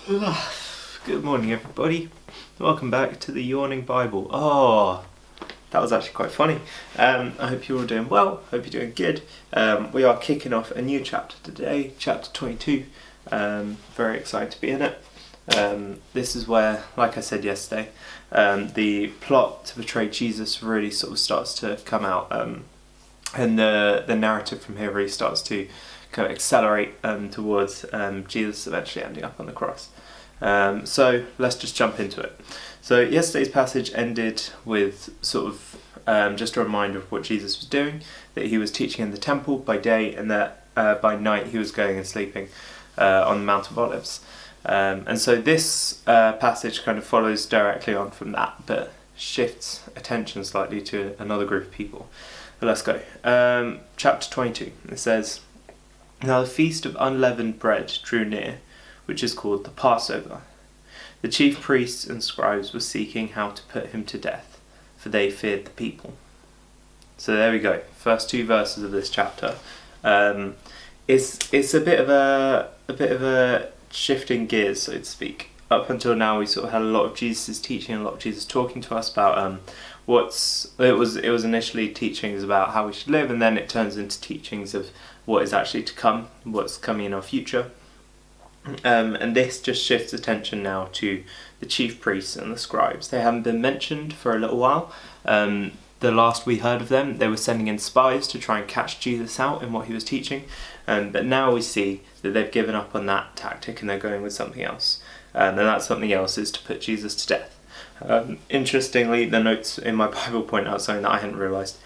Good morning, everybody. Welcome back to the Yawning Bible. Oh, that was actually quite funny. I hope you're all doing well. Hope you're doing good. We are kicking off a new chapter today, chapter 22. Very excited to be in it. This is where, like I said yesterday, the plot to betray Jesus really sort of starts to come out, and the narrative from here really starts to kind of accelerate towards Jesus eventually ending up on the cross. So let's just jump into it. So yesterday's passage ended with sort of just a reminder of what Jesus was doing, that he was teaching in the temple by day, and that by night he was going and sleeping on the Mount of Olives. And so this passage kind of follows directly on from that, but shifts attention slightly to another group of people. But let's go. Chapter 22. It says, "Now the feast of unleavened bread drew near, which is called the Passover. The chief priests and scribes were seeking how to put him to death, for they feared the people." So there we go. First two verses of this chapter. It's a bit of a shifting gears, so to speak. Up until now, we sort of had a lot of Jesus' teaching, a lot of Jesus talking to us about it was initially teachings about how we should live, and then it turns into teachings of what is actually to come, what's coming in our future. And this just shifts attention now to the chief priests and the scribes. They haven't been mentioned for a little while. The last we heard of them, they were sending in spies to try and catch Jesus out in what he was teaching. But now we see that they've given up on that tactic and they're going with something else. And that something else is to put Jesus to death. Interestingly, the notes in my Bible point out something that I hadn't realised.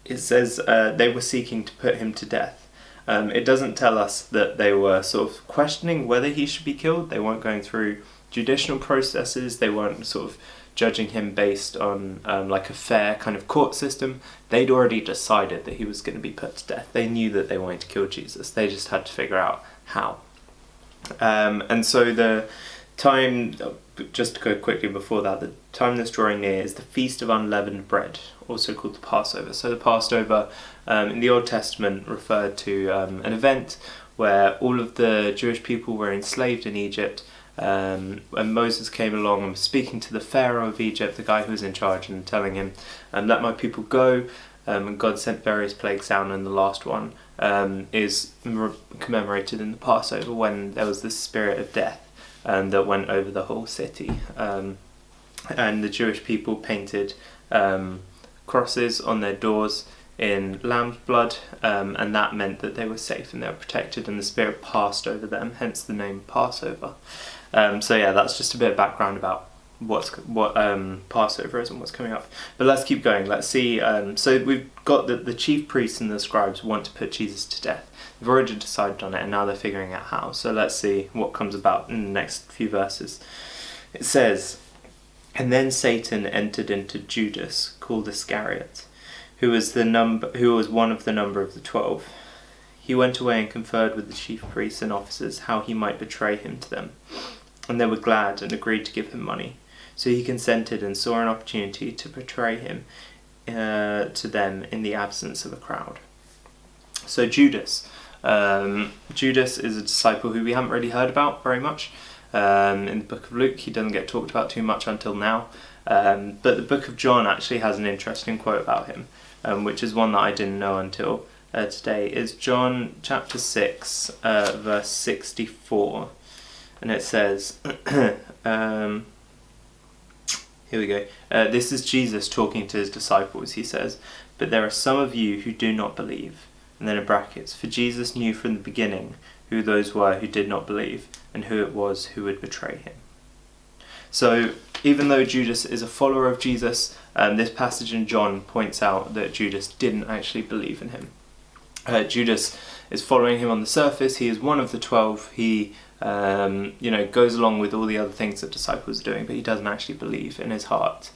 It says they were seeking to put him to death. It doesn't tell us that they were sort of questioning whether he should be killed. They weren't going through judicial processes. They weren't sort of judging him based on like a fair kind of court system. They'd already decided that he was going to be put to death. They knew that they wanted to kill Jesus. They just had to figure out how. And so the time, just to go quickly before that, the time that's drawing near is the Feast of Unleavened Bread, also called the Passover. So the Passover in the Old Testament referred to an event where all of the Jewish people were enslaved in Egypt, and Moses came along and was speaking to the Pharaoh of Egypt, the guy who was in charge, and telling him, "Let my people go." And God sent various plagues down, and the last one is commemorated in the Passover, when there was this spirit of death that went over the whole city. And the Jewish people painted crosses on their doors in lamb's blood, and that meant that they were safe and they were protected, and the spirit passed over them, hence the name Passover. So yeah, that's just a bit of background about what Passover is and what's coming up. But let's keep going. Let's see. So we've got the chief priests and the scribes want to put Jesus to death. They've already decided on it, and now they're figuring out how. So let's see what comes about in the next few verses. It says, "And then Satan entered into Judas, called Iscariot, who was one of the number of the 12. He went away and conferred with the chief priests and officers how he might betray him to them. And they were glad and agreed to give him money. So he consented and saw an opportunity to betray him to them in the absence of a crowd." So Judas. Judas is a disciple who we haven't really heard about very much. In the book of Luke, he doesn't get talked about too much until now. But the book of John actually has an interesting quote about him, which is one that I didn't know until today. It's John chapter 6, verse 64. And it says, here we go. This is Jesus talking to his disciples. He says, "But there are some of you who do not believe." And then in brackets, "For Jesus knew from the beginning who those were who did not believe, and who it was who would betray him." So even though Judas is a follower of Jesus, this passage in John points out that Judas didn't actually believe in him. Judas is following him on the surface. He is one of the 12. He goes along with all the other things that disciples are doing, but he doesn't actually believe in his heart.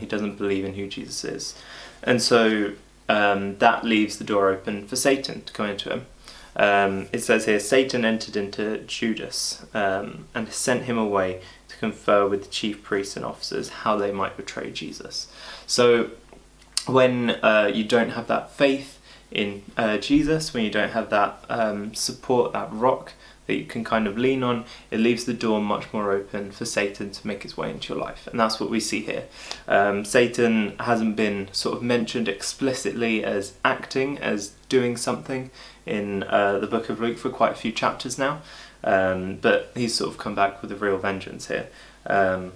He doesn't believe in who Jesus is. And so that leaves the door open for Satan to come into him. It says here, "Satan entered into Judas and sent him away to confer with the chief priests and officers how they might betray Jesus." So when you don't have that faith in Jesus, when you don't have that support, that rock that you can kind of lean on, it leaves the door much more open for Satan to make his way into your life. And that's what we see here. Satan hasn't been sort of mentioned explicitly as acting, as doing something in the book of Luke for quite a few chapters now. But he's sort of come back with a real vengeance here. And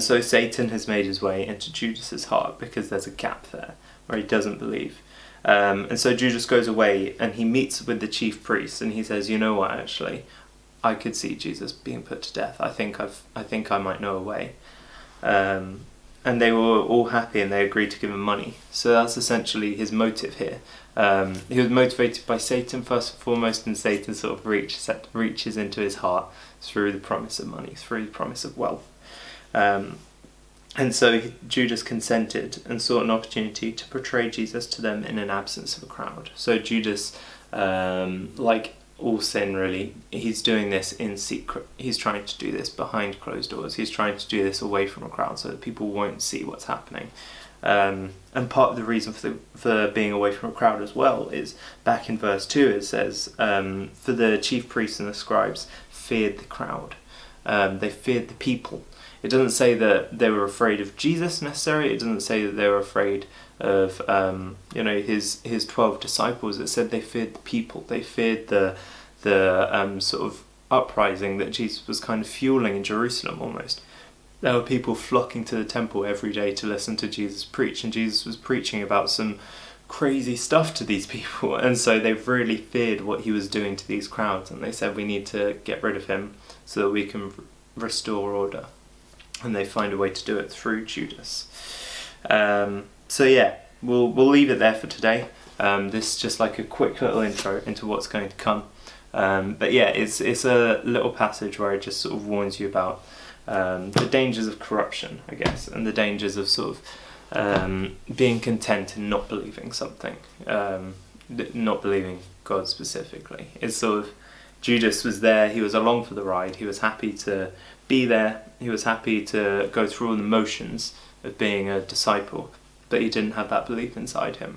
so Satan has made his way into Judas's heart because there's a gap there where he doesn't believe. And so Judas goes away and he meets with the chief priests and he says, you know what, actually, I could see Jesus being put to death. I think I might know a way. And they were all happy and they agreed to give him money. So that's essentially his motive here. He was motivated by Satan first and foremost, and Satan sort of reaches into his heart through the promise of money, through the promise of wealth. And so Judas consented and sought an opportunity to betray Jesus to them in an absence of a crowd. So Judas, like all sin really, he's doing this in secret. He's trying to do this behind closed doors. He's trying to do this away from a crowd so that people won't see what's happening. And part of the reason for being away from a crowd as well is back in verse 2 it says, for the chief priests and the scribes feared the crowd. They feared the people. It doesn't say that they were afraid of Jesus necessarily. It doesn't say that they were afraid of his 12 disciples. It said they feared the people. They feared the sort of uprising that Jesus was kind of fueling in Jerusalem almost. There were people flocking to the temple every day to listen to Jesus preach, and Jesus was preaching about some crazy stuff to these people, and so they really feared what he was doing to these crowds, and they said, we need to get rid of him so that we can restore order. And they find a way to do it through Judas. We'll leave it there for today. This is just like a quick little intro into what's going to come. It's a little passage where it just sort of warns you about the dangers of corruption, I guess, and the dangers of sort of being content and not believing something, not believing God specifically. It's sort of, Judas was there, he was along for the ride, he was happy to be there, he was happy to go through all the motions of being a disciple, but he didn't have that belief inside him.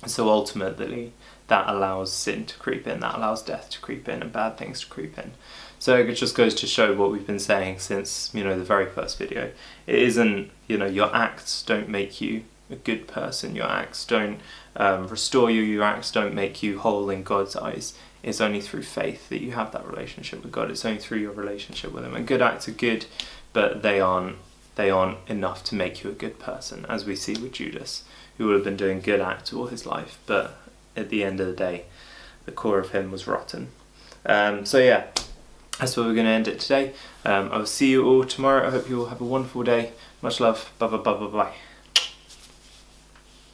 So ultimately, that allows sin to creep in, that allows death to creep in, and bad things to creep in. So it just goes to show what we've been saying since, the very first video. It isn't, your acts don't make you a good person, your acts don't restore you, your acts don't make you whole in God's eyes. It's only through faith that you have that relationship with God. It's only through your relationship with him. And good acts are good, but they aren't enough to make you a good person, as we see with Judas, who would have been doing good acts all his life, but at the end of the day, the core of him was rotten. That's where we're going to end it today. I will see you all tomorrow. I hope you all have a wonderful day. Much love. Bye bye bye bye bye.